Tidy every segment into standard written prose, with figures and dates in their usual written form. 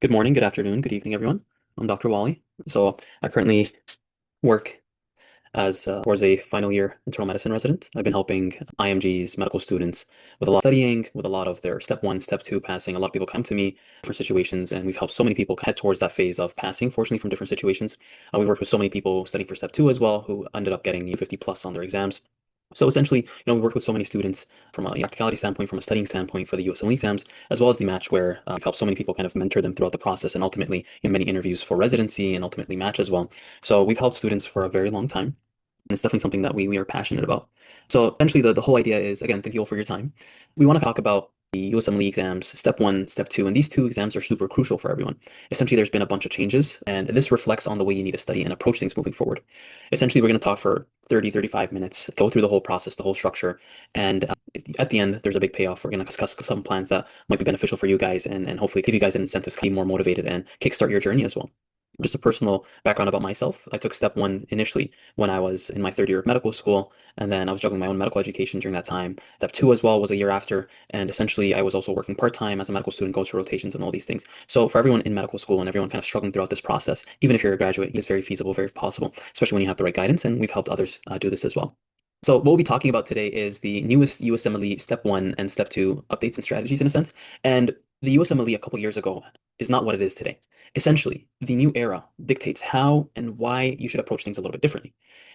Good morning, good afternoon, good evening, everyone. I'm Dr. Wally. I currently work as towards a final year internal medicine resident. I've been helping IMG's medical students with a lot of studying, with a lot of their step one, step two passing. A lot of people come to me for situations, and we've helped so many people head towards that phase of passing, fortunately, from different situations. We worked with so many people studying for step two as well, who ended up getting 50 plus on their exams. So essentially, we work with so many students from a practicality standpoint, from a studying standpoint for the USMLE exams, as well as the match where we've helped so many people kind of mentor them throughout the process and ultimately in many interviews for residency and ultimately match as well. So we've helped students for a very long time. And it's definitely something that we are passionate about. So essentially, the whole idea is, again, thank you all for your time. We want to talk about the USMLE exams, step one, step two, and these two exams are super crucial for everyone. Essentially, there's been a bunch of changes, and this reflects on the way you need to study and approach things moving forward. Essentially, we're going to talk for 30, 35 minutes, go through the whole process, the whole structure, and at the end, there's a big payoff. We're going to discuss some plans that might be beneficial for you guys and hopefully give you guys an incentive to be more motivated and kickstart your journey as well. Just a personal background about myself. I took step one initially when I was in my third year of medical school, and then I was juggling my own medical education during that time. Step two as well was a year after, and essentially I was also working part-time as a medical student, go through rotations and all these things. So for everyone in medical school and everyone kind of struggling throughout this process, even if you're a graduate, it's very feasible, very possible, especially when you have the right guidance, and we've helped others do this as well. So what we'll be talking about today is the newest USMLE Step 1 and Step 2 updates and strategies in a sense. And the USMLE a couple years ago is not what it is today. Essentially, the new era dictates how and why you should approach things a little bit differently.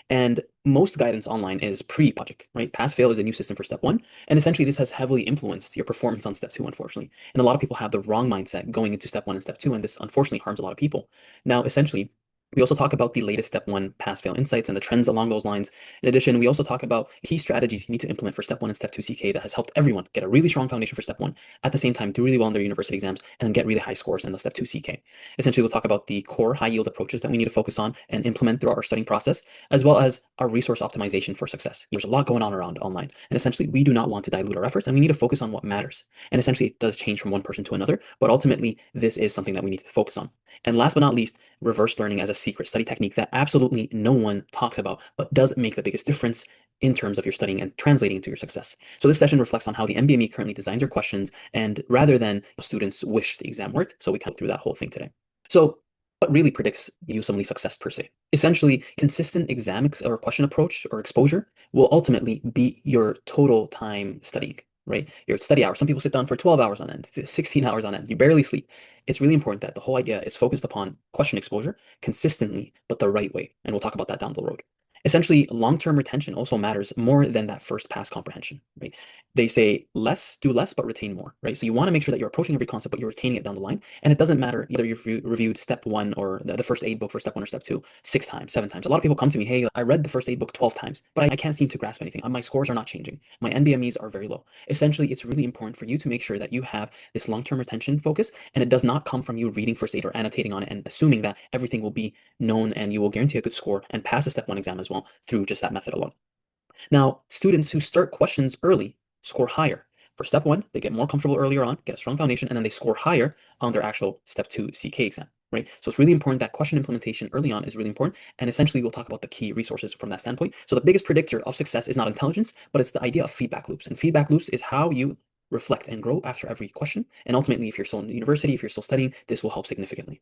And most guidance online is pre-logic, right? Pass-fail is a new system for Step 1. And essentially, this has heavily influenced your performance on Step 2, unfortunately. And a lot of people have the wrong mindset going into Step 1 and Step 2, and this unfortunately harms a lot of people. Now, essentially, we also talk about the latest Step 1 pass-fail insights and the trends along those lines. In addition, we also talk about key strategies you need to implement for Step 1 and Step 2 CK that has helped everyone get a really strong foundation for Step 1, at the same time do really well in their university exams, and then get really high scores in the Step 2 CK. Essentially, we'll talk about the core high-yield approaches that we need to focus on and implement throughout our studying process, as well as our resource optimization for success. There's a lot going on around online, and essentially, we do not want to dilute our efforts, and we need to focus on what matters. And essentially, it does change from one person to another, but ultimately, this is something that we need to focus on. And last but not least, reverse learning as a secret study technique that absolutely no one talks about, but does make the biggest difference in terms of your studying and translating into your success. So this session reflects on how the NBME currently designs your questions, and rather than students wish the exam worked, so we can go through that whole thing today. So what really predicts USMLE success per se? Essentially, consistent exam or question approach or exposure will ultimately beat your total time studying, right? Your study hours. Some people sit down for 12 hours on end, 16 hours on end. You barely sleep. It's really important that the whole idea is focused upon question exposure consistently, but the right way. And we'll talk about that down the road. Essentially, long-term retention also matters more than that first pass comprehension, right? They say do less, but retain more, right? So you want to make sure that you're approaching every concept, but you're retaining it down the line. And it doesn't matter either you've reviewed step one or the first aid book for step one or step two 6 times, 7 times. A lot of people come to me, hey, I read the first aid book 12 times, but I can't seem to grasp anything. My scores are not changing. My NBMEs are very low. Essentially, it's really important for you to make sure that you have this long-term retention focus, and it does not come from you reading first aid or annotating on it and assuming that everything will be known and you will guarantee a good score and pass a step one exam as well through just that method alone. Now, students who start questions early score higher. For step one, they get more comfortable earlier on, get a strong foundation, and then they score higher on their actual step two CK exam, right? So it's really important that question implementation early on is really important. And essentially, we'll talk about the key resources from that standpoint. So the biggest predictor of success is not intelligence, but it's the idea of feedback loops. And feedback loops is how you reflect and grow after every question. And ultimately, if you're still in university, if you're still studying, this will help significantly.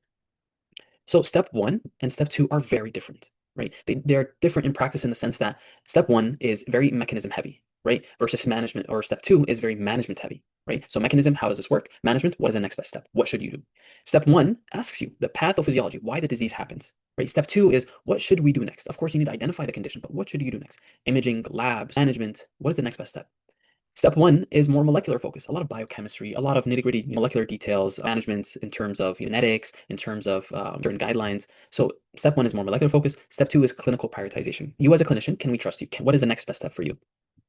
So step one and step two are very different, right? They're different in practice in the sense that step one is very mechanism heavy, right? Versus management, or step two is very management heavy, right? So mechanism, how does this work? Management, what is the next best step? What should you do? Step one asks you the pathophysiology, why the disease happens, right? Step two is what should we do next? Of course, you need to identify the condition, but what should you do next? Imaging, labs, management, what is the next best step? Step one is more molecular focus, a lot of biochemistry, a lot of nitty gritty molecular details, management in terms of genetics, in terms of certain guidelines. So step one is more molecular focus. Step two is clinical prioritization. You as a clinician, can we trust you? What is the next best step for you?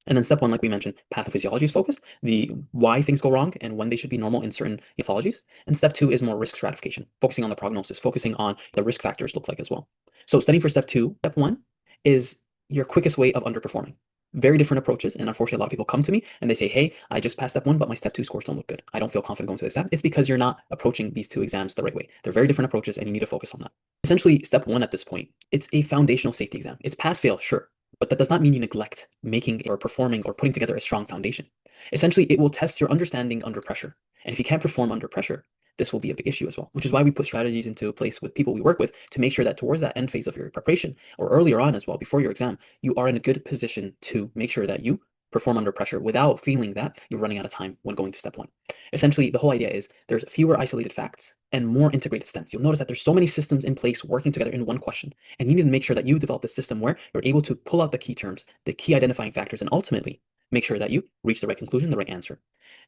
And then step one, like we mentioned, pathophysiology is focused, the why things go wrong and when they should be normal in certain pathologies. And step two is more risk stratification, focusing on the prognosis, focusing on the risk factors look like as well. So studying for step two, step one is your quickest way of underperforming. Very different approaches. And unfortunately, a lot of people come to me and they say, hey, I just passed step one, but my step two scores don't look good. I don't feel confident going to the exam. It's because you're not approaching these two exams the right way. They're very different approaches and you need to focus on that. Essentially, step one at this point, it's a foundational safety exam. It's pass fail, sure, but that does not mean you neglect making or performing or putting together a strong foundation. Essentially, it will test your understanding under pressure. And if you can't perform under pressure, this will be a big issue as well, which is why we put strategies into place with people we work with to make sure that towards that end phase of your preparation or earlier on as well, before your exam, you are in a good position to make sure that you perform under pressure without feeling that you're running out of time when going to step one. Essentially, the whole idea is there's fewer isolated facts and more integrated stems. You'll notice that there's so many systems in place working together in one question, and you need to make sure that you develop a system where you're able to pull out the key terms, the key identifying factors, and ultimately make sure that you reach the right conclusion, the right answer.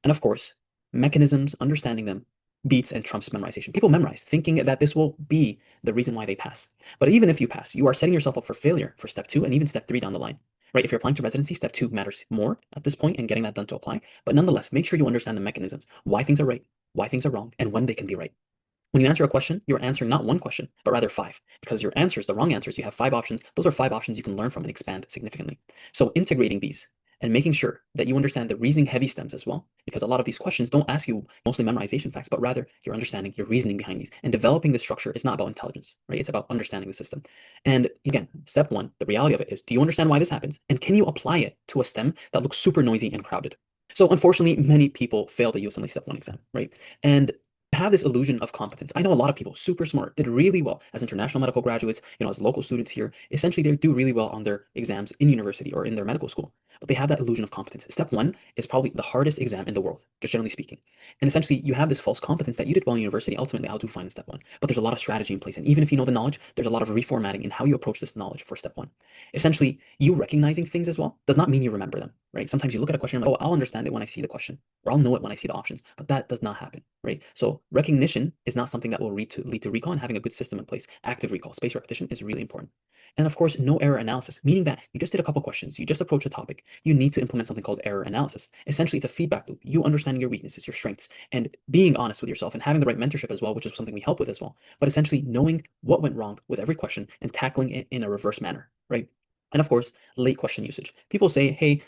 And of course, mechanisms, understanding them, beats and trumps memorization. People memorize, thinking that this will be the reason why they pass. But even if you pass, you are setting yourself up for failure for step two and even step three down the line. Right? If you're applying to residency, step two matters more at this point and getting that done to apply. But nonetheless, make sure you understand the mechanisms, why things are right, why things are wrong, and when they can be right. When you answer a question, you're answering not one question, but rather five, because your answers, the wrong answers, you have five options. Those are five options you can learn from and expand significantly. So integrating these and making sure that you understand the reasoning heavy stems as well, because a lot of these questions don't ask you mostly memorization facts, but rather your understanding, your reasoning behind these. And developing the structure is not about intelligence, right? It's about understanding the system. And again, step one, the reality of it is, do you understand why this happens? And can you apply it to a STEM that looks super noisy and crowded? So unfortunately, many people fail the USMLE step one exam, right? And have this illusion of competence. I know a lot of people, super smart, did really well as international medical graduates, as local students here. Essentially, they do really well on their exams in university or in their medical school, but they have that illusion of competence. Step one is probably the hardest exam in the world, just generally speaking. And essentially, you have this false competence that you did well in university. Ultimately, I'll do fine in step one. But there's a lot of strategy in place. And even if you know the knowledge, there's a lot of reformatting in how you approach this knowledge for step one. Essentially, you recognizing things as well does not mean you remember them, right? Sometimes you look at a question and like, oh, I'll understand it when I see the question, or I'll know it when I see the options, but that does not happen, right? So recognition is not something that will lead to recall, and having a good system in place. Active recall, spaced repetition is really important. And of course, no error analysis, meaning that you just did a couple questions, you just approached a topic, you need to implement something called error analysis. Essentially, it's a feedback loop, you understanding your weaknesses, your strengths, and being honest with yourself and having the right mentorship as well, which is something we help with as well. But essentially knowing what went wrong with every question and tackling it in a reverse manner, right? And of course, late question usage. People say, hey,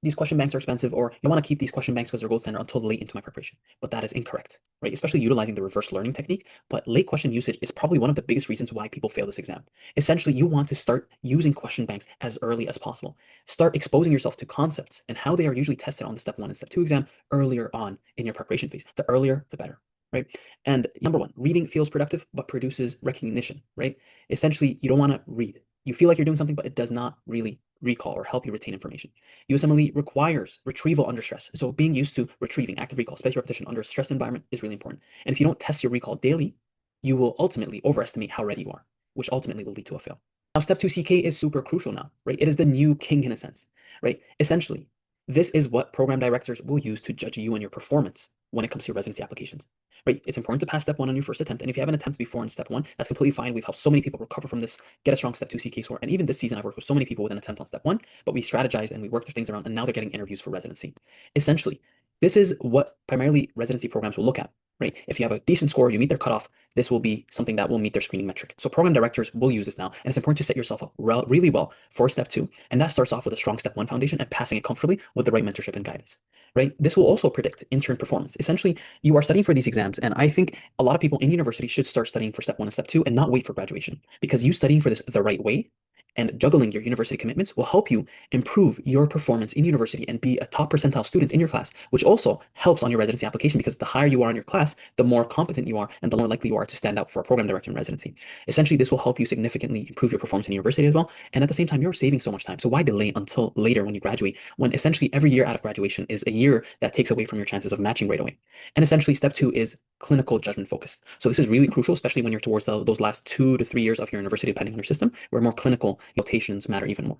these question banks are expensive, or you want to keep these question banks because they're gold standard until late into my preparation. But that is incorrect, right? Especially utilizing the reverse learning technique. But late question usage is probably one of the biggest reasons why people fail this exam. Essentially, you want to start using question banks as early as possible. Start exposing yourself to concepts and how they are usually tested on the step one and step two exam earlier on in your preparation phase. The earlier, the better. Right. And number one, reading feels productive, but produces recognition, right? Essentially, you don't want to read. You feel like you're doing something, but it does not really recall or help you retain information. USMLE requires retrieval under stress. So being used to retrieving active recall, spaced repetition under a stress environment is really important. And if you don't test your recall daily, you will ultimately overestimate how ready you are, which ultimately will lead to a fail. Now, step two CK is super crucial now, right? It is the new king in a sense, right? Essentially, this is what program directors will use to judge you and your performance when it comes to your residency applications, right? It's important to pass step one on your first attempt. And if you have an attempt before in step one, that's completely fine. We've helped so many people recover from this, get a strong step two CK score. And even this season, I've worked with so many people with an attempt on step one, but we strategized and we worked their things around, and now they're getting interviews for residency. Essentially, this is what primarily residency programs will look at, right? If you have a decent score, you meet their cutoff, this will be something that will meet their screening metric. So program directors will use this now, and it's important to set yourself up really well for step two. And that starts off with a strong step one foundation and passing it comfortably with the right mentorship and guidance, right? This will also predict intern performance. Essentially, you are studying for these exams, and I think a lot of people in university should start studying for step one and step two and not wait for graduation, because you studying for this the right way and juggling your university commitments will help you improve your performance in university and be a top percentile student in your class, which also helps on your residency application, because the higher you are in your class, the more competent you are and the more likely you are to stand out for a program director in residency. Essentially, this will help you significantly improve your performance in university as well. And at the same time, you're saving so much time. So why delay until later when you graduate, when essentially every year out of graduation is a year that takes away from your chances of matching right away? And essentially, step two is clinical judgment focused. So this is really crucial, especially when you're towards those last 2 to 3 years of your university, depending on your system, where more clinical notations matter even more.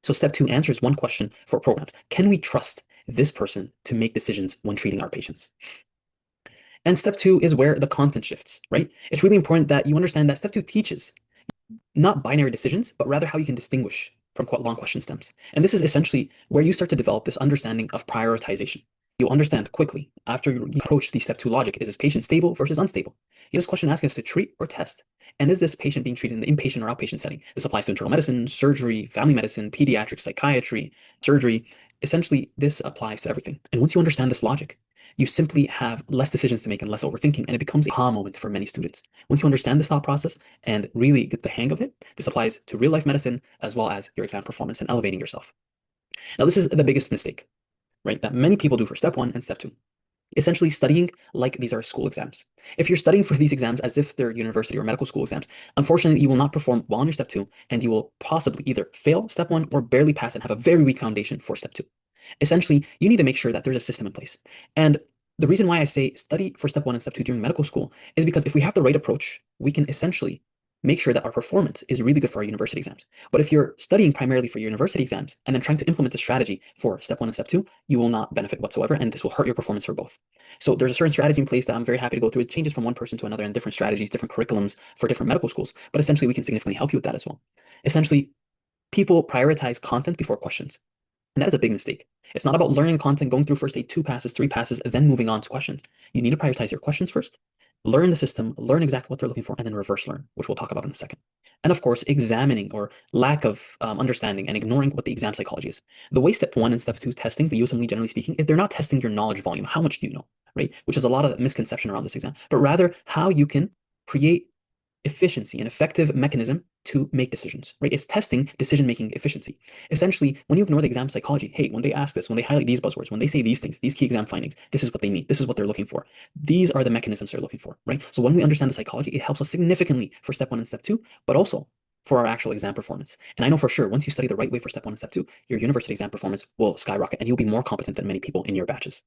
So step two answers one question for programs. Can we trust this person to make decisions when treating our patients? And step two is where the content shifts, right? It's really important that you understand that step two teaches not binary decisions, but rather how you can distinguish from long question stems. And this is essentially where you start to develop this understanding of prioritization. You'll understand quickly after you approach the step two logic, is this patient stable versus unstable? This question asking us to treat or test. And is this patient being treated in the inpatient or outpatient setting? This applies to internal medicine, surgery, family medicine, pediatrics, psychiatry, surgery. Essentially, this applies to everything. And once you understand this logic, you simply have less decisions to make and less overthinking, and it becomes a aha moment for many students. Once you understand this thought process and really get the hang of it, this applies to real life medicine as well as your exam performance and elevating yourself. Now, this is the biggest mistake, right, that many people do for step one and step two. essentially studying like these are school exams. If you're studying for these exams as if they're university or medical school exams, unfortunately, you will not perform well on your step two, and you will possibly either fail step one or barely pass and have a very weak foundation for step two. Essentially, you need to make sure that there's a system in place. And the reason why I say study for step one and step two during medical school is because if we have the right approach, we can essentially make sure that our performance is really good for our university exams. But if you're studying primarily for your university exams and then trying to implement a strategy for step one and step two, you will not benefit whatsoever, and this will hurt your performance for both. So there's a certain strategy in place that I'm very happy to go through. It changes from one person to another and different strategies, different curriculums for different medical schools, but essentially we can significantly help you with that as well. Essentially, people prioritize content before questions. And that is a big mistake. It's not about learning content, going through first aid 2 passes, 3 passes, then moving on to questions. You need to prioritize your questions first, learn the system, learn exactly what they're looking for, and then reverse learn, which we'll talk about in a second. And of course, examining or lack of understanding and ignoring what the exam psychology is. The way step one and step two testings, the USMLE generally speaking, they're not testing your knowledge volume. How much do you know, right? Which is a lot of misconception around this exam, but rather how you can create efficiency, an effective mechanism to make decisions, right? It's testing decision-making efficiency. Essentially, when you ignore the exam psychology, hey, when they ask this, when they highlight these buzzwords, when they say these things, these key exam findings, this is what they mean, this is what they're looking for. These are the mechanisms they're looking for, right? So when we understand the psychology, it helps us significantly for step one and step two, but also for our actual exam performance. And I know for sure, once you study the right way for step one and step two, your university exam performance will skyrocket and you'll be more competent than many people in your batches.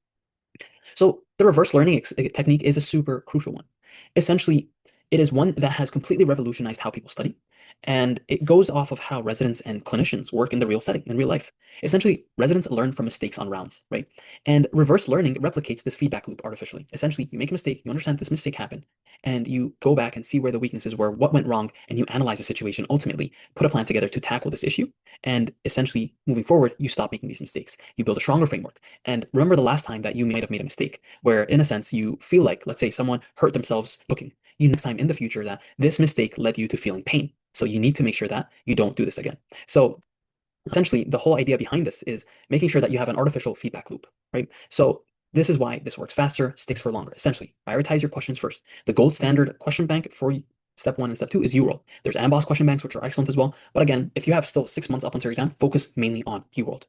So the reverse learning technique is a super crucial one. Essentially, it is one that has completely revolutionized how people study, and it goes off of how residents and clinicians work in the real setting, in real life. Essentially, residents learn from mistakes on rounds, right? And reverse learning replicates this feedback loop artificially. Essentially, you make a mistake, you understand this mistake happened, and you go back and see where the weaknesses were, what went wrong, and you analyze the situation ultimately, put a plan together to tackle this issue, and essentially, moving forward, you stop making these mistakes. You build a stronger framework. And remember the last time that you might have made a mistake, where in a sense you feel like, let's say someone hurt themselves looking. You next time in the future that this mistake led you to feeling pain. So you need to make sure that you don't do this again. So essentially, the whole idea behind this is making sure that you have an artificial feedback loop, right? So this is why this works faster, sticks for longer. Essentially, prioritize your questions first. The gold standard question bank for step one and step two is UWorld. There's Amboss question banks, which are excellent as well. But again, if you have still 6 months up until your exam, focus mainly on UWorld.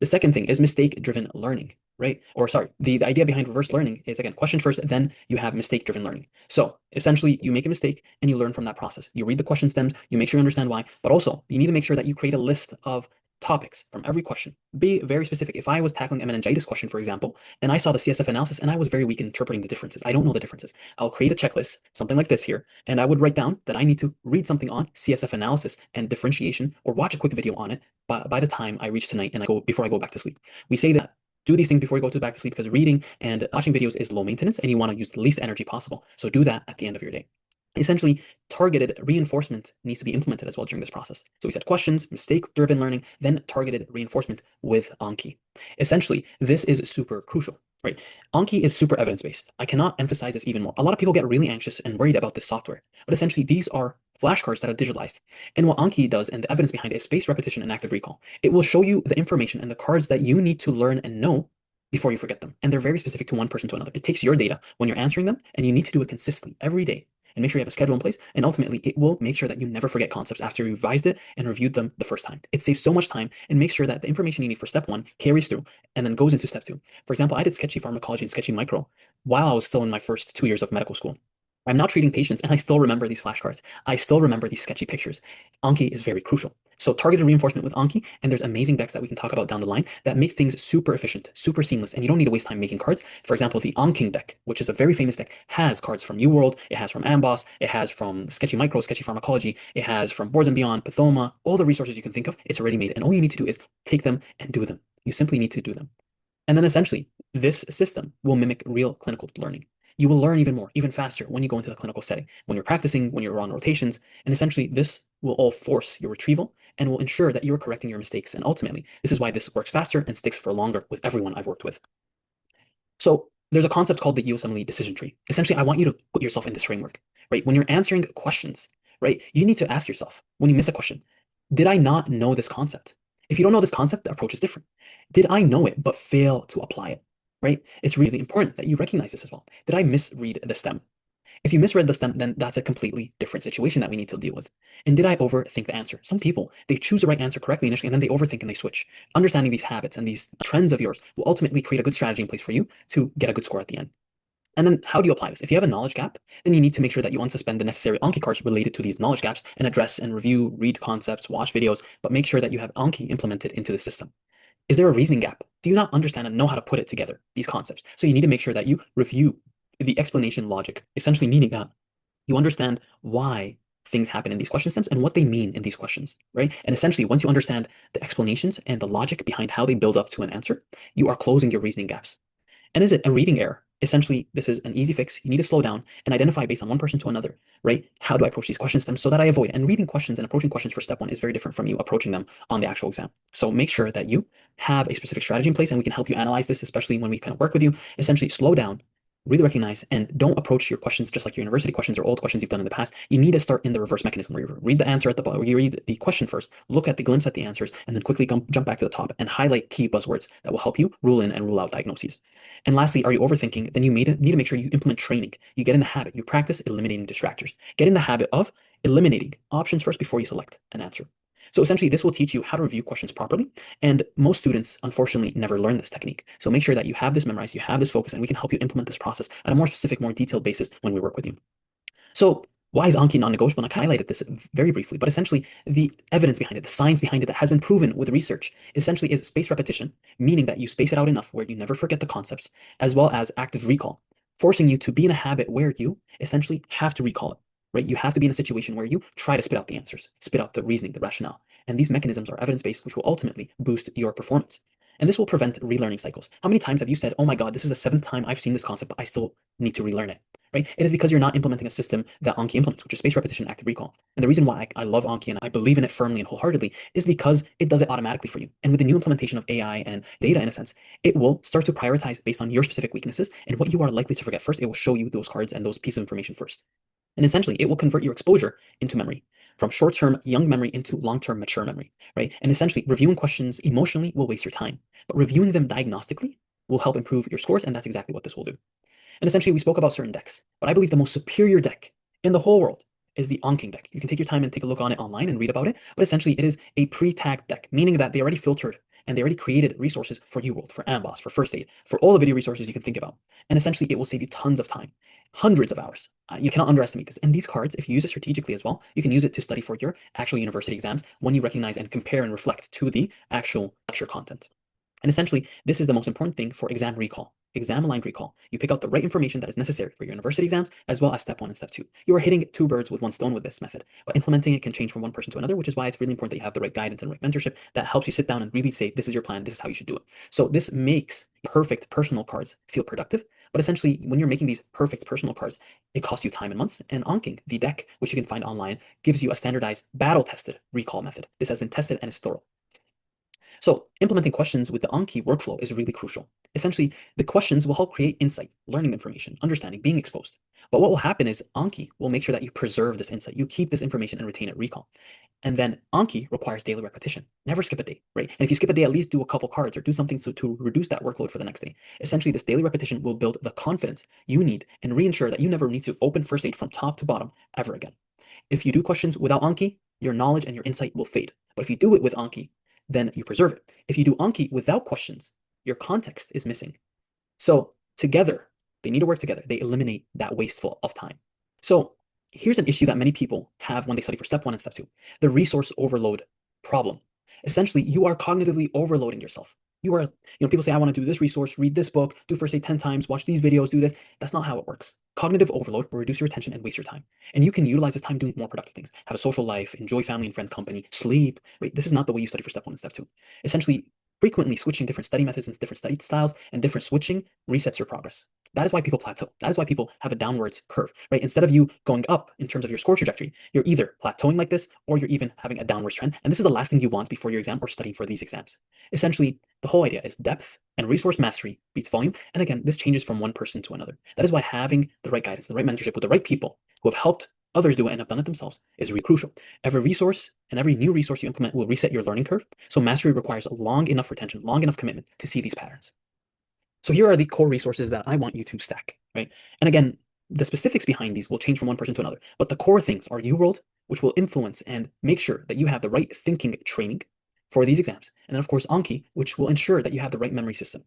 The second thing is mistake-driven learning, right? Or sorry, the idea behind reverse learning is, again, question first, then you have mistake-driven learning. So essentially, you make a mistake and you learn from that process. You read the question stems, you make sure you understand why, but also you need to make sure that you create a list of topics from every question. Be very specific. If I was tackling a meningitis question, for example, and I saw the CSF analysis and I was very weak in interpreting the differences, I don't know the differences. I'll create a checklist, something like this here, and I would write down that I need to read something on CSF analysis and differentiation or watch a quick video on it by the time I reach tonight and before I go back to sleep. We say that do these things before you go back to sleep because reading and watching videos is low maintenance and you want to use the least energy possible. So do that at the end of your day. Essentially, targeted reinforcement needs to be implemented as well during this process. So we said questions, mistake-driven learning, then targeted reinforcement with Anki. Essentially, this is super crucial, right? Anki is super evidence-based. I cannot emphasize this even more. A lot of people get really anxious and worried about this software, but essentially these are flashcards that are digitalized. And what Anki does and the evidence behind it is spaced repetition and active recall. It will show you the information and the cards that you need to learn and know before you forget them. And they're very specific to one person to another. It takes your data when you're answering them, and you need to do it consistently every day and make sure you have a schedule in place. And ultimately, it will make sure that you never forget concepts after you revised it and reviewed them the first time. It saves so much time and makes sure that the information you need for step one carries through and then goes into step two. For example, I did sketchy pharmacology and sketchy micro while I was still in my first 2 years of medical school. I'm now treating patients and I still remember these flashcards. I still remember these sketchy pictures. Anki is very crucial. So targeted reinforcement with Anki, and there's amazing decks that we can talk about down the line that make things super efficient, super seamless, and you don't need to waste time making cards. For example, the Anking deck, which is a very famous deck, has cards from UWorld, it has from Amboss, it has from Sketchy Micro, Sketchy Pharmacology, it has from Boards and Beyond, Pathoma, all the resources you can think of, it's already made. And all you need to do is take them and do them. You simply need to do them. And then essentially, this system will mimic real clinical learning. You will learn even more, even faster when you go into the clinical setting, when you're practicing, when you're on rotations. And essentially, this will all force your retrieval and will ensure that you're correcting your mistakes. And ultimately, this is why this works faster and sticks for longer with everyone I've worked with. So there's a concept called the USMLE decision tree. Essentially, I want you to put yourself in this framework, right? When you're answering questions, right, you need to ask yourself, when you miss a question, did I not know this concept? If you don't know this concept, the approach is different. Did I know it but fail to apply it, right? It's really important that you recognize this as well. Did I misread the stem? If you misread the STEM, then that's a completely different situation that we need to deal with. And did I overthink the answer? Some people, they choose the right answer correctly initially, and then they overthink and they switch. Understanding these habits and these trends of yours will ultimately create a good strategy in place for you to get a good score at the end. And then how do you apply this? If you have a knowledge gap, then you need to make sure that you unsuspend the necessary Anki cards related to these knowledge gaps and address and review, read concepts, watch videos, but make sure that you have Anki implemented into the system. Is there a reasoning gap? Do you not understand and know how to put it together, these concepts? So you need to make sure that you review the explanation logic, essentially meaning that you understand why things happen in these question stems and what they mean in these questions, right? And essentially, once you understand the explanations and the logic behind how they build up to an answer, you are closing your reasoning gaps. And is it a reading error? Essentially, this is an easy fix. You need to slow down and identify based on one person to another, right? How do I approach these question stems so that I avoid? And reading questions and approaching questions for step one is very different from you approaching them on the actual exam. So make sure that you have a specific strategy in place and we can help you analyze this, especially when we kind of work with you. Essentially, slow down, really recognize, and don't approach your questions just like your university questions or old questions you've done in the past. You need to start in the reverse mechanism where you read the answer at the bottom, where you read the question first, look at the glimpse at the answers, and then quickly jump back to the top and highlight key buzzwords that will help you rule in and rule out diagnoses. And lastly, are you overthinking? Then you need to make sure you implement training. You get in the habit, you practice eliminating distractors. Get in the habit of eliminating options first before you select an answer. So essentially, this will teach you how to review questions properly. And most students, unfortunately, never learn this technique. So make sure that you have this memorized, you have this focus, and we can help you implement this process at a more specific, more detailed basis when we work with you. So why is Anki non-negotiable? And I highlighted this very briefly, but essentially the evidence behind it, the science behind it that has been proven with research, essentially is spaced repetition, meaning that you space it out enough where you never forget the concepts, as well as active recall, forcing you to be in a habit where you essentially have to recall it, right? You have to be in a situation where you try to spit out the answers, spit out the reasoning, the rationale. And these mechanisms are evidence-based, which will ultimately boost your performance. And this will prevent relearning cycles. How many times have you said, oh my God, this is the seventh time I've seen this concept, but I still need to relearn it? Right? It is because you're not implementing a system that Anki implements, which is spaced repetition, active recall. And the reason why I love Anki and I believe in it firmly and wholeheartedly is because it does it automatically for you. And with the new implementation of AI and data, in a sense, it will start to prioritize based on your specific weaknesses and what you are likely to forget first. It will show you those cards and those pieces of information first. And essentially, it will convert your exposure into memory, from short-term young memory into long-term mature memory, right? And essentially, reviewing questions emotionally will waste your time, but reviewing them diagnostically will help improve your scores, and that's exactly what this will do. And essentially, we spoke about certain decks, but I believe the most superior deck in the whole world is the Onking deck. You can take your time and take a look on it online and read about it, but essentially it is a pre-tagged deck, meaning that they already filtered and they already created resources for UWorld, for Amboss, for First Aid, for all the video resources you can think about. And essentially, it will save you tons of time, hundreds of hours. You cannot underestimate this. And these cards, if you use it strategically as well, you can use it to study for your actual university exams when you recognize and compare and reflect to the actual lecture content. And essentially, this is the most important thing for exam recall, exam aligned recall. You pick out the right information that is necessary for your university exams, as well as step one and step two. You are hitting two birds with one stone with this method, but implementing it can change from one person to another, which is why it's really important that you have the right guidance and right mentorship that helps you sit down and really say, this is your plan, this is how you should do it. So this makes perfect personal cards feel productive. But essentially, when you're making these perfect personal cards, it costs you time and months. And Anking, the deck, which you can find online, gives you a standardized battle-tested recall method. This has been tested and is thorough. So implementing questions with the Anki workflow is really crucial. Essentially, the questions will help create insight, learning information, understanding, being exposed. But what will happen is Anki will make sure that you preserve this insight, you keep this information and retain it recall. And then Anki requires daily repetition. Never skip a day, right? And if you skip a day, at least do a couple cards or do something to reduce that workload for the next day. Essentially, this daily repetition will build the confidence you need and reassure that you never need to open First Aid from top to bottom ever again. If you do questions without Anki, your knowledge and your insight will fade. But if you do it with Anki, then you preserve it. If you do Anki without questions, your context is missing. So together, they need to work together. They eliminate that wasteful of time. So here's an issue that many people have when they study for step one and step two, the resource overload problem. Essentially, you are cognitively overloading yourself. You are, people say, I want to do this resource, read this book, do First Aid 10 times, watch these videos, do this. That's not how it works. Cognitive overload will reduce your attention and waste your time. And you can utilize this time doing more productive things. Have a social life, enjoy family and friend company, sleep. Right? This is not the way you study for step one and step two. Essentially, frequently switching different study methods and different study styles and different switching resets your progress. That is why people plateau. That is why people have a downwards curve, right? Instead of you going up in terms of your score trajectory, you're either plateauing like this or you're even having a downwards trend. And this is the last thing you want before your exam or studying for these exams. Essentially, the whole idea is depth and resource mastery beats volume. And again, this changes from one person to another. That is why having the right guidance, the right mentorship with the right people who have helped others do it and have done it themselves is really crucial. Every resource and every new resource you implement will reset your learning curve. So mastery requires long enough retention, long enough commitment to see these patterns. So here are the core resources that I want you to stack, right? And again, The specifics behind these will change from one person to another, but the core things are U-World, which will influence and make sure that you have the right thinking training for these exams. And then, of course, Anki, which will ensure that you have the right memory system.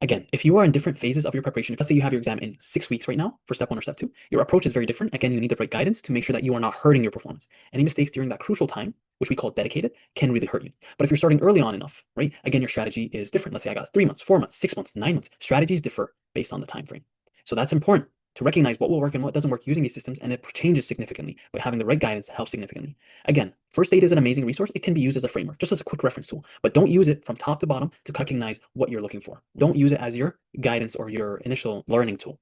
Again, if you are in different phases of your preparation, if let's say you have your exam in 6 weeks right now for step one or step two, your approach is very different. Again, you need the right guidance to make sure that you are not hurting your performance. Any mistakes during that crucial time, which we call dedicated, can really hurt you. But if you're starting early on enough, right, again, your strategy is different. Let's say I got 3 months, 4 months, 6 months, 9 months. Strategies differ based on the time frame. So that's important to recognize what will work and what doesn't work using these systems, and it changes significantly. But having the right guidance helps significantly. Again, first aid is an amazing resource. It can be used as a framework, just as a quick reference tool, but don't use it from top to bottom to recognize what you're looking for. Don't use it as your guidance or your initial learning tool.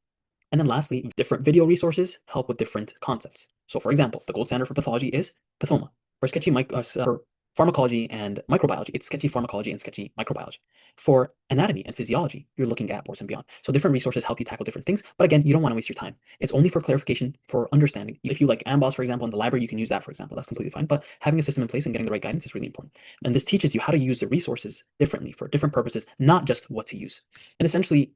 And then lastly, different video resources help with different concepts. So for example, the gold standard for pathology is Pathoma. For for pharmacology and microbiology, it's sketchy pharmacology and sketchy microbiology. For anatomy and physiology, you're looking at Boards and Beyond. So different resources help you tackle different things. But again, you don't want to waste your time. It's only for clarification, for understanding. If you like Amboss, for example, in the library, you can use that, for example. That's completely fine. But having a system in place and getting the right guidance is really important. And this teaches you how to use the resources differently for different purposes, not just what to use. And essentially,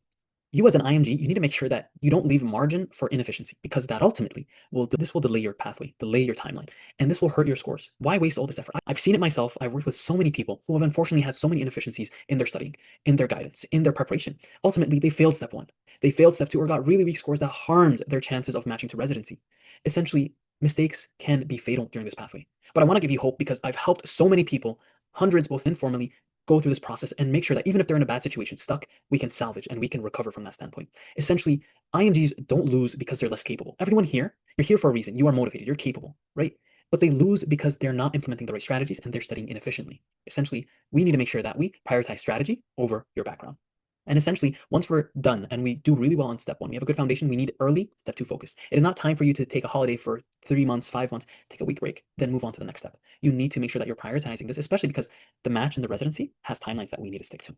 you as an IMG, you need to make sure that you don't leave margin for inefficiency, because that ultimately will delay your pathway, delay your timeline, and this will hurt your scores. Why waste all this effort? I've seen it myself. I've worked with so many people who have unfortunately had so many inefficiencies in their studying, in their guidance, in their preparation. Ultimately, they failed step one, they failed step two, or got really weak scores that harmed their chances of matching to residency. Essentially, mistakes can be fatal during this pathway. But I want to give you hope, because I've helped so many people, hundreds both informally, go through this process and make sure that even if they're in a bad situation, stuck, we can salvage and we can recover from that standpoint. Essentially, IMGs don't lose because they're less capable. Everyone here, you're here for a reason. You are motivated, you're capable, right? But they lose because they're not implementing the right strategies and they're studying inefficiently. Essentially, we need to make sure that we prioritize strategy over your background. And essentially, once we're done and we do really well on step one, we have a good foundation, we need early step two focus. It is not time for you to take a holiday for 3 months, 5 months, take a week break, then move on to the next step. You need to make sure that you're prioritizing this, especially because the match and the residency has timelines that we need to stick to.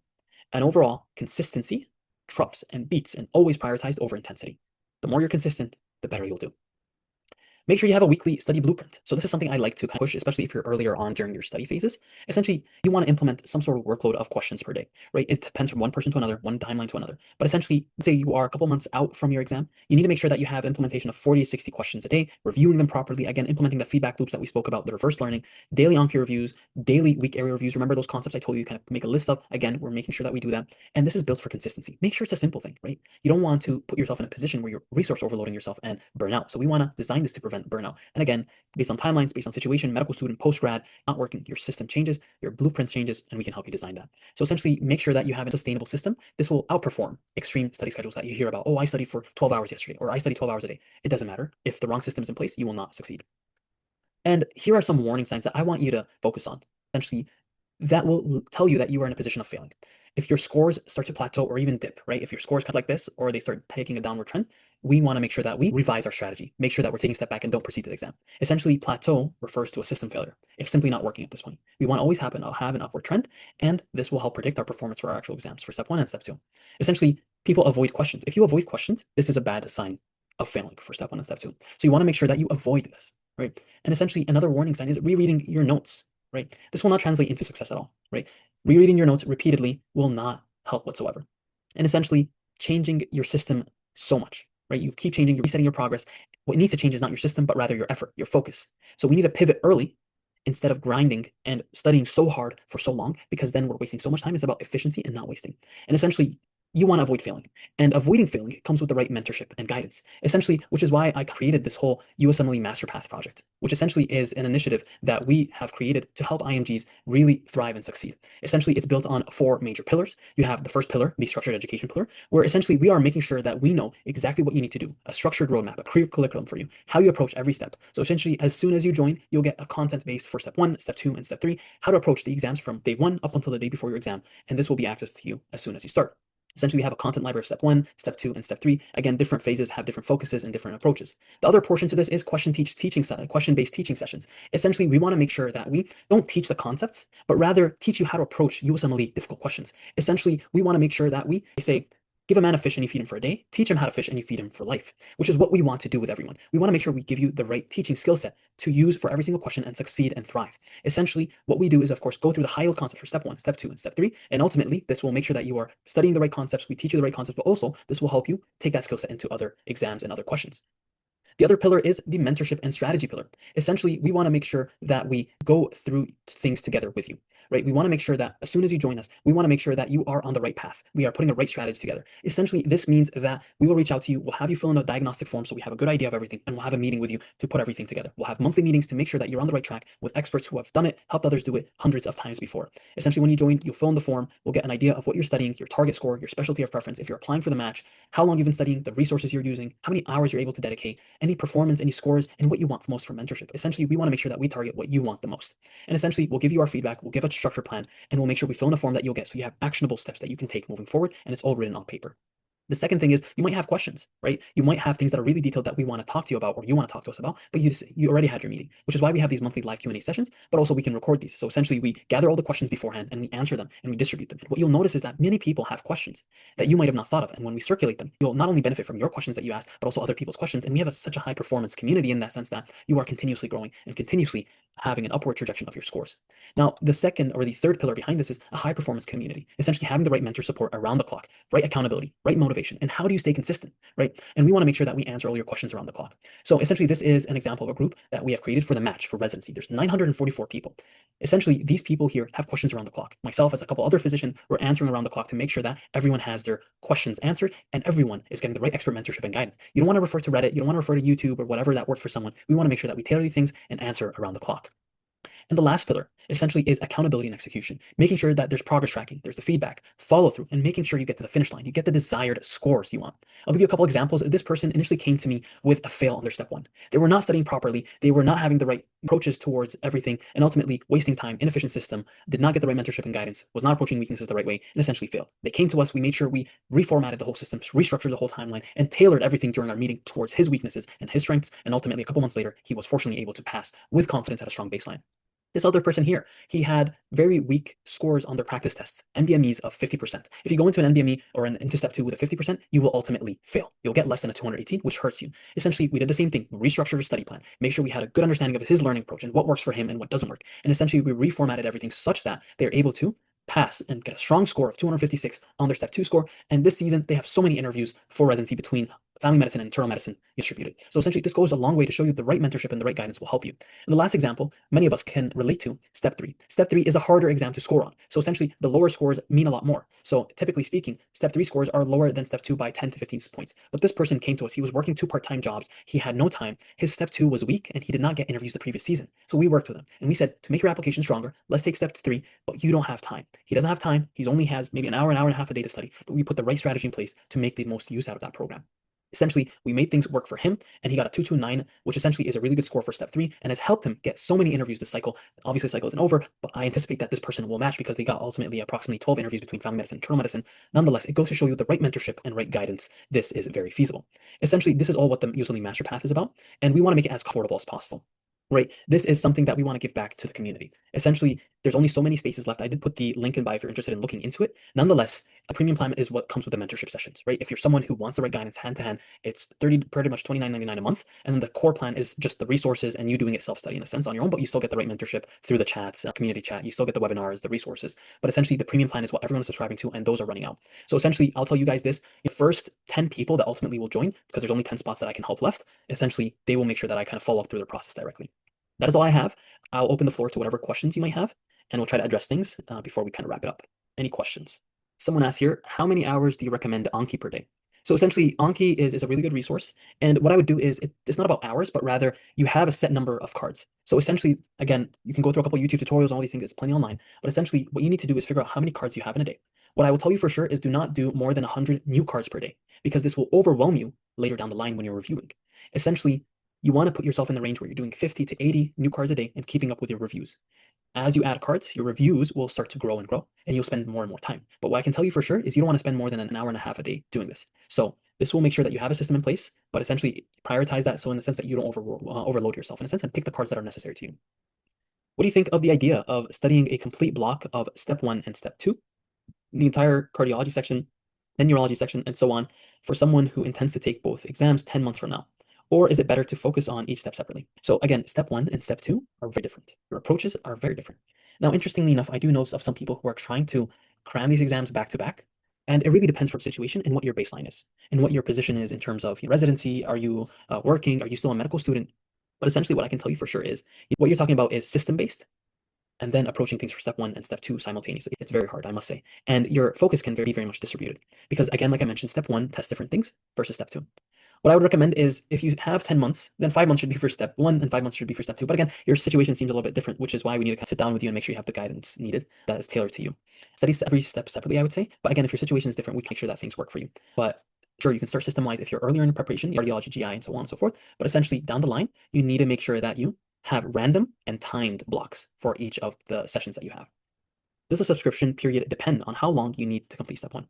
And overall, consistency trumps and beats and always prioritized over intensity. The more you're consistent, the better you'll do. Make sure you have a weekly study blueprint. So this is something I like to kind of push, especially if you're earlier on during your study phases. Essentially, you want to implement some sort of workload of questions per day, right? It depends from one person to another, one timeline to another. But essentially, say you are a couple months out from your exam, you need to make sure that you have implementation of 40 to 60 questions a day, reviewing them properly, again, implementing the feedback loops that we spoke about, the reverse learning, daily Anki reviews, daily week area reviews. Remember those concepts I told you kind of make a list of? Again, we're making sure that we do that. And this is built for consistency. Make sure it's a simple thing, right? You don't want to put yourself in a position where you're resource overloading yourself and burn out. So we want to design this to prevent burnout. And again, based on timelines, based on situation, medical student, post-grad, not working, your system changes, your blueprint changes, and we can help you design that. So essentially, make sure that you have a sustainable system. This will outperform extreme study schedules that you hear about. Oh, I studied for 12 hours yesterday, or I studied 12 hours a day. It doesn't matter. If the wrong system is in place, you will not succeed. And here are some warning signs that I want you to focus on. Essentially, that will tell you that you are in a position of failing. If your scores start to plateau or even dip, right? If your scores cut like this, or they start taking a downward trend, we want to make sure that we revise our strategy, make sure that we're taking a step back and don't proceed to the exam. Essentially, plateau refers to a system failure. It's simply not working at this point. We want to always have an upward trend, and this will help predict our performance for our actual exams for step one and step two. Essentially, people avoid questions. If you avoid questions, this is a bad sign of failing for step one and step two. So you want to make sure that you avoid this, right? And essentially, another warning sign is rereading your notes, right? This will not translate into success at all, right? Rereading your notes repeatedly will not help whatsoever. And essentially, changing your system so much, right? You keep changing, you're resetting your progress. What needs to change is not your system, but rather your effort, your focus. So we need to pivot early instead of grinding and studying so hard for so long, because then we're wasting so much time. It's about efficiency and not wasting. And essentially, you want to avoid failing, and avoiding failing comes with the right mentorship and guidance, essentially, which is why I created this whole USMLE Master Path project, which essentially is an initiative that we have created to help IMGs really thrive and succeed. Essentially, it's built on 4 major pillars. You have the first pillar, the structured education pillar, where essentially we are making sure that we know exactly what you need to do, a structured roadmap, a clear curriculum for you, how you approach every step. So essentially, as soon as you join, you'll get a content base for step 1, step 2, and step 3, how to approach the exams from day 1 up until the day before your exam, and this will be accessed to you as soon as you start. Essentially, we have a content library of step 1, step 2, and step 3. Again, different phases have different focuses and different approaches. The other portion to this is question-based teaching sessions. Essentially, we want to make sure that we don't teach the concepts, but rather teach you how to approach USMLE difficult questions. Essentially, we want to make sure that we say, Give a man a fish and you feed him for a day. Teach him how to fish and you feed him for life, which is what we want to do with everyone. We want to make sure we give you the right teaching skill set to use for every single question and succeed and thrive. Essentially, what we do is, of course, go through the high-yield concepts for step 1, step 2, and step 3. And ultimately, this will make sure that you are studying the right concepts. We teach you the right concepts, but also this will help you take that skill set into other exams and other questions. The other pillar is the mentorship and strategy pillar. Essentially, we want to make sure that we go through things together with you, right? We want to make sure that as soon as you join us, we want to make sure that you are on the right path. We are putting the right strategy together. Essentially, this means that we will reach out to you. We'll have you fill in a diagnostic form so we have a good idea of everything, and we'll have a meeting with you to put everything together. We'll have monthly meetings to make sure that you're on the right track with experts who have done it, helped others do it hundreds of times before. Essentially, when you join, you'll fill in the form. We'll get an idea of what you're studying, your target score, your specialty of preference, if you're applying for the match, how long you've been studying, the resources you're using, how many hours you're able to dedicate, any performance, any scores, and what you want most from mentorship. Essentially, we want to make sure that we target what you want the most. And essentially, we'll give you our feedback, we'll give a structure plan, and we'll make sure we fill in a form that you'll get so you have actionable steps that you can take moving forward, and it's all written on paper. The second thing is you might have questions, right? You might have things that are really detailed that we want to talk to you about or you want to talk to us about, but you already had your meeting, which is why we have these monthly live Q&A sessions, but also we can record these. So essentially we gather all the questions beforehand and we answer them and we distribute them. And what you'll notice is that many people have questions that you might have not thought of. And when we circulate them, you'll not only benefit from your questions that you ask, but also other people's questions. And we have such a high performance community in that sense that you are continuously growing and continuously having an upward trajectory of your scores. Now, the second or the third pillar behind this is a high performance community, essentially having the right mentor support around the clock, right accountability, right motivation, and how do you stay consistent, right? And we want to make sure that we answer all your questions around the clock. So essentially, this is an example of a group that we have created for the match for residency. There's 944 people. Essentially, these people here have questions around the clock. Myself, as a couple other physicians, we're answering around the clock to make sure that everyone has their questions answered and everyone is getting the right expert mentorship and guidance. You don't want to refer to Reddit, you don't want to refer to YouTube or whatever that worked for someone. We want to make sure that we tailor these things and answer around the clock. And the last pillar essentially is accountability and execution, making sure that there's progress tracking, there's the feedback, follow through, and making sure you get to the finish line. You get the desired scores you want. I'll give you a couple examples. This person initially came to me with a fail on their step 1. They were not studying properly. They were not having the right approaches towards everything and ultimately wasting time, inefficient system, did not get the right mentorship and guidance, was not approaching weaknesses the right way, and essentially failed. They came to us. We made sure we reformatted the whole system, restructured the whole timeline, and tailored everything during our meeting towards his weaknesses and his strengths. And ultimately, a couple months later, he was fortunately able to pass with confidence at a strong baseline. This other person here, he had very weak scores on their practice tests, NBMEs of 50%. If you go into an NBME or into step 2 with a 50%, you will ultimately fail. You'll get less than a 218, which hurts you. Essentially, we did the same thing. We restructured a study plan, make sure we had a good understanding of his learning approach and what works for him and what doesn't work. And essentially, we reformatted everything such that they're able to pass and get a strong score of 256 on their step 2 score. And this season, they have so many interviews for residency between family medicine and internal medicine distributed. So essentially, this goes a long way to show you the right mentorship and the right guidance will help you. And the last example, many of us can relate to step 3. Step 3 is a harder exam to score on. So essentially, the lower scores mean a lot more. So typically speaking, step 3 scores are lower than step 2 by 10 to 15 points. But this person came to us. He was working 2 part-time jobs. He had no time. His step 2 was weak, and he did not get interviews the previous season. So we worked with him, and we said, to make your application stronger, let's take step 3, but you don't have time. He doesn't have time. He only has maybe an hour and a half a day to study, but we put the right strategy in place to make the most use out of that program. Essentially, we made things work for him, and he got a 229, which essentially is a really good score for step 3 and has helped him get so many interviews this cycle. Obviously, the cycle isn't over, but I anticipate that this person will match because they got ultimately approximately 12 interviews between family medicine and internal medicine. Nonetheless, it goes to show you the right mentorship and right guidance. This is very feasible. Essentially, this is all what the USMLE Master Path is about, and we want to make it as affordable as possible. Right. This is something that we want to give back to the community. Essentially, there's only so many spaces left. I did put the link in bio if you're interested in looking into it. Nonetheless, a premium plan is what comes with the mentorship sessions, right? If you're someone who wants the right guidance hand to hand, it's pretty much $29.99 a month. And then the core plan is just the resources and you doing it self-study in a sense on your own, but you still get the right mentorship through the chats, community chat. You still get the webinars, the resources. But essentially, the premium plan is what everyone is subscribing to, and those are running out. So essentially, I'll tell you guys this: the first 10 people that ultimately will join, because there's only 10 spots that I can help left, essentially, they will make sure that I kind of follow up through the process directly. That is all I have. I'll open the floor to whatever questions you might have, and we'll try to address things before we kind of wrap it up. Any questions? Someone asked here, how many hours do you recommend Anki per day? So essentially, Anki is a really good resource. And what I would do is, it's not about hours, but rather you have a set number of cards. So essentially, again, you can go through a couple of YouTube tutorials and all these things. It's plenty online. But essentially, what you need to do is figure out how many cards you have in a day. What I will tell you for sure is do not do more than 100 new cards per day, because this will overwhelm you later down the line when you're reviewing. Essentially, you want to put yourself in the range where you're doing 50 to 80 new cards a day and keeping up with your reviews. As you add cards, your reviews will start to grow and grow, and you'll spend more and more time. But what I can tell you for sure is you don't want to spend more than an hour and a half a day doing this. So this will make sure that you have a system in place, but essentially prioritize that so in the sense that you don't overload yourself in a sense, and pick the cards that are necessary to you. What do you think of the idea of studying a complete block of step 1 and step 2, the entire cardiology section, then neurology section, and so on for someone who intends to take both exams 10 months from now? Or is it better to focus on each step separately? So again, step one and step two are very different. Your approaches are very different. Now, interestingly enough, I do know of some people who are trying to cram these exams back to back. And it really depends for the situation and what your baseline is and what your position is in terms of your residency. Are you working? Are you still a medical student? But essentially, what I can tell you for sure is what you're talking about is system based and then approaching things for step one and step two simultaneously. It's very hard, I must say. And your focus can be very much distributed because, again, like I mentioned, step one tests different things versus step two. What I would recommend is if you have 10 months, then 5 months should be for step one and 5 months should be for step two. But again, your situation seems a little bit different, which is why we need to kind of sit down with you and make sure you have the guidance needed that is tailored to you. Study every step separately, I would say. But again, if your situation is different, we can make sure that things work for you. But sure, you can start system-wise if you're earlier in preparation, cardiology, GI, and so on and so forth. But essentially, down the line, you need to make sure that you have random and timed blocks for each of the sessions that you have. Does a subscription period depend on how long you need to complete step one?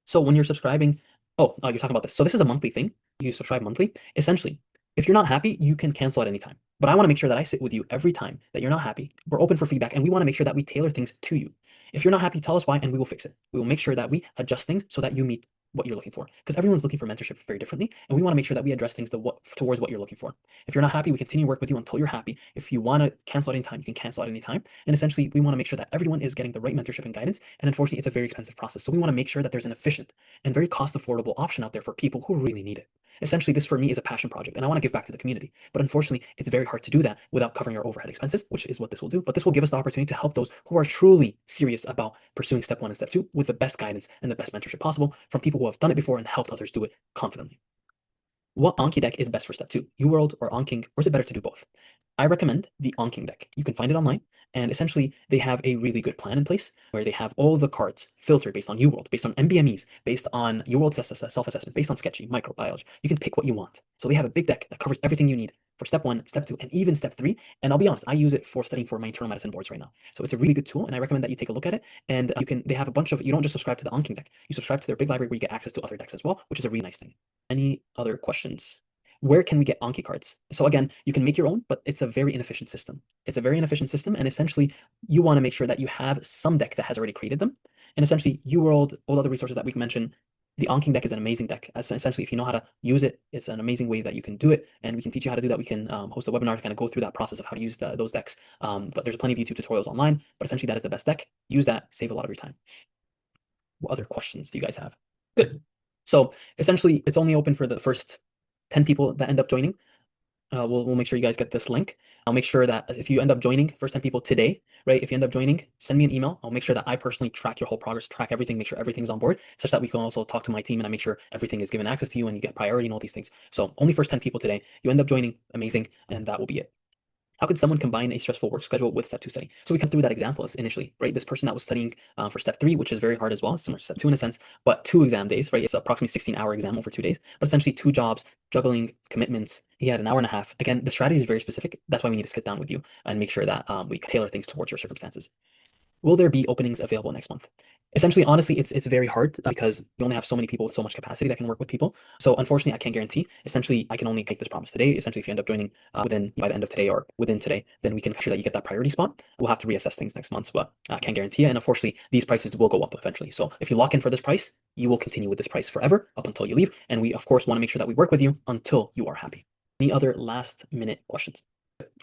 So when you're subscribing, you're talking about this. So this is a monthly thing. You subscribe monthly. Essentially, if you're not happy, you can cancel at any time. But I want to make sure that I sit with you every time that you're not happy. We're open for feedback and we want to make sure that we tailor things to you. If you're not happy, tell us why and we will fix it. We will make sure that we adjust things so that you meet what you're looking for. Because everyone's looking for mentorship very differently. And we want to make sure that we address things towards what you're looking for. If you're not happy, we continue to work with you until you're happy. If you want to cancel at any time, you can cancel at any time. And essentially, we want to make sure that everyone is getting the right mentorship and guidance. And unfortunately, it's a very expensive process. So we want to make sure that there's an efficient and very cost affordable option out there for people who really need it. Essentially, this for me is a passion project and I want to give back to the community. But unfortunately, it's very hard to do that without covering our overhead expenses, which is what this will do. But this will give us the opportunity to help those who are truly serious about pursuing step one and step two with the best guidance and the best mentorship possible from people who have done it before and helped others do it confidently. What Anki deck is best for step two? UWorld or Anking, or is it better to do both? I recommend the Anking deck. You can find it online, and essentially they have a really good plan in place where they have all the cards filtered based on UWorld, based on MBMEs, based on UWorld self-assessment, based on sketchy, microbiology. You can pick what you want. So they have a big deck that covers everything you need for step one, step two, and even step three. And I'll be honest, I use it for studying for my internal medicine boards right now. So it's a really good tool, and I recommend that you take a look at it. And they have a bunch of, you don't just subscribe to the Anking deck, you subscribe to their big library where you get access to other decks as well, which is a really nice thing. Any other questions? Where can we get Anki cards? So again, you can make your own, but it's a very inefficient system. It's a very inefficient system, and essentially, you want to make sure that you have some deck that has already created them. And essentially, UWorld, all other resources that we can mention, the Anking deck is an amazing deck. Essentially, if you know how to use it, it's an amazing way that you can do it, and we can teach you how to do that. We can host a webinar to kind of go through that process of how to use those decks. But there's plenty of YouTube tutorials online, but essentially that is the best deck. Use that, save a lot of your time. What other questions do you guys have? Good. So essentially, it's only open for the first 10 people that end up joining. We'll make sure you guys get this link. I'll make sure that if you end up joining, first 10 people today, right? If you end up joining, send me an email. I'll make sure that I personally track your whole progress, track everything, make sure everything's on board, such that we can also talk to my team and I make sure everything is given access to you and you get priority and all these things. So only first 10 people today. You end up joining, amazing, and that will be it. How could someone combine a stressful work schedule with step two study? So we come through that example initially, right? This person that was studying for step three, which is very hard as well, similar to step two in a sense, but 2 exam days, right? It's approximately 16-hour exam over 2 days, but essentially 2 jobs, juggling commitments. He had an hour and a half. Again, the strategy is very specific. That's why we need to sit down with you and make sure that we tailor things towards your circumstances. Will there be openings available next month? Essentially, honestly, it's very hard because you only have so many people with so much capacity that can work with people. So unfortunately, I can't guarantee. Essentially, I can only make this promise today. Essentially, if you end up joining by the end of today or within today, then we can make sure that you get that priority spot. We'll have to reassess things next month, but I can't guarantee it. And unfortunately, these prices will go up eventually. So if you lock in for this price, you will continue with this price forever up until you leave. And we, of course, want to make sure that we work with you until you are happy. Any other last minute questions?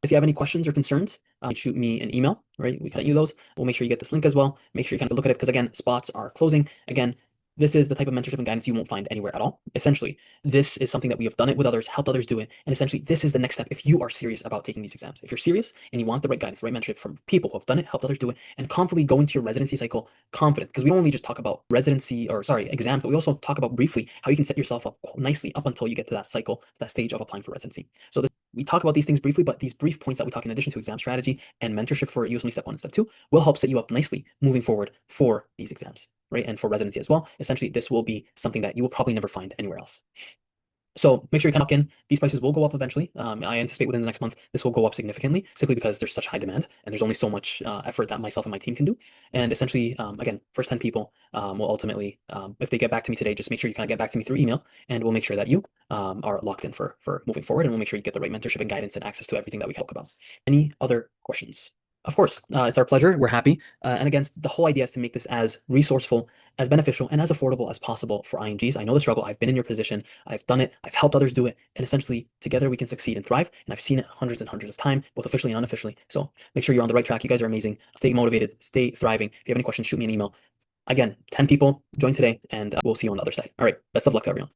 If you have any questions or concerns, shoot me an email, right? We can get you those. We'll make sure you get this link as well. Make sure you kind of look at it because again, spots are closing. Again, this is the type of mentorship and guidance you won't find anywhere at all. Essentially, this is something that we have done it with others, helped others do it. And essentially, this is the next step if you are serious about taking these exams. If you're serious and you want the right guidance, the right mentorship from people who have done it, helped others do it, and confidently go into your residency cycle confident, because we don't only just talk about exams, but we also talk about briefly how you can set yourself up nicely up until you get to that cycle, that stage of applying for residency. So we talk about these things briefly, but these brief points that we talk in addition to exam strategy and mentorship for USMLE step one and step two will help set you up nicely moving forward for these exams, right? And for residency as well. Essentially, this will be something that you will probably never find anywhere else. So make sure you can lock in. These prices will go up eventually. I anticipate within the next month, this will go up significantly simply because there's such high demand and there's only so much effort that myself and my team can do. And essentially, again, first 10 people will ultimately, if they get back to me today, just make sure you kind of get back to me through email and we'll make sure that you are locked in for moving forward and we'll make sure you get the right mentorship and guidance and access to everything that we talk about. Any other questions? Of course, it's our pleasure. We're happy. And again, the whole idea is to make this as resourceful, as beneficial, and as affordable as possible for IMGs. I know the struggle. I've been in your position. I've done it. I've helped others do it. And essentially, together we can succeed and thrive. And I've seen it hundreds and hundreds of times, both officially and unofficially. So make sure you're on the right track. You guys are amazing. Stay motivated. Stay thriving. If you have any questions, shoot me an email. Again, 10 people join today, and we'll see you on the other side. All right. Best of luck to everyone.